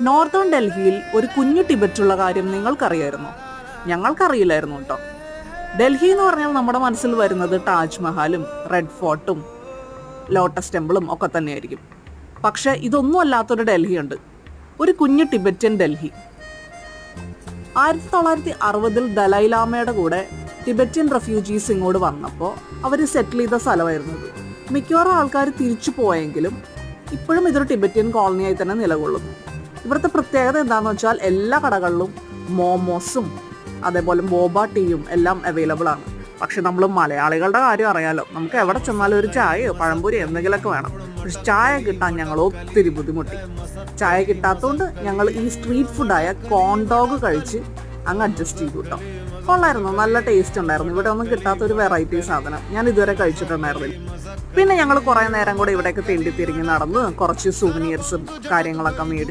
Northern ഡൽഹിയിൽ ഒരു കുഞ്ഞു ടിബറ്റുള്ള കാര്യം നിങ്ങൾക്കറിയായിരുന്നോ? ഞങ്ങൾക്കറിയില്ലായിരുന്നു കേട്ടോ. ഡൽഹി എന്ന് പറഞ്ഞാൽ നമ്മുടെ മനസ്സിൽ വരുന്നത് താജ്മഹലും റെഡ് ഫോർട്ടും ലോട്ടസ് ടെമ്പിളും ഒക്കെ തന്നെയായിരിക്കും. പക്ഷെ ഇതൊന്നും അല്ലാത്തൊരു ഡൽഹിയുണ്ട്, ഒരു കുഞ്ഞു ടിബറ്റൻ ഡൽഹി. 1960 ദലൈലാമയുടെ കൂടെ ടിബറ്റൻ റെഫ്യൂജീസ് ഇങ്ങോട്ട് വന്നപ്പോൾ അവർ സെറ്റിൽ ചെയ്ത സ്ഥലമായിരുന്നത്. മിക്കവാറും ആൾക്കാർ തിരിച്ചു പോയെങ്കിലും ഇപ്പോഴും ഇതൊരു ടിബറ്റൻ കോളനിയായി തന്നെ നിലകൊള്ളുന്നു. ഇവിടുത്തെ പ്രത്യേകത എന്താണെന്ന് വെച്ചാൽ എല്ലാ കടകളിലും മോമോസും അതേപോലെ ബോബ ടീയും എല്ലാം അവൈലബിൾ ആണ്. പക്ഷെ നമ്മൾ മലയാളികളുടെ കാര്യം അറിയാലോ, നമുക്ക് എവിടെ ചെന്നാലും ഒരു ചായയോ പഴംപൊരിയോ എന്തെങ്കിലുമൊക്കെ വേണം. പക്ഷെ ചായ കിട്ടാൻ ഞങ്ങൾ ഒത്തിരി ബുദ്ധിമുട്ടി. ചായ കിട്ടാത്തതുകൊണ്ട് ഞങ്ങൾ ഈ സ്ട്രീറ്റ് ഫുഡായ കോൺഡോഗ് കഴിച്ച് അങ്ങ് അഡ്ജസ്റ്റ് ചെയ്തു കേട്ടോ. കൊള്ളായിരുന്നു, നല്ല ടേസ്റ്റ് ഉണ്ടായിരുന്നു. ഇവിടെ ഒന്നും കിട്ടാത്തൊരു വെറൈറ്റി സാധനം ഞാൻ ഇതുവരെ കഴിച്ചിട്ടുണ്ടായിരുന്നില്ല. പിന്നെ ഞങ്ങൾ കുറേ നേരം കൂടെ ഇവിടെയൊക്കെ തെണ്ടി തിരിഞ്ഞ് നടന്ന് കുറച്ച് സുവനീർസും കാര്യങ്ങളൊക്കെ മേടിച്ച്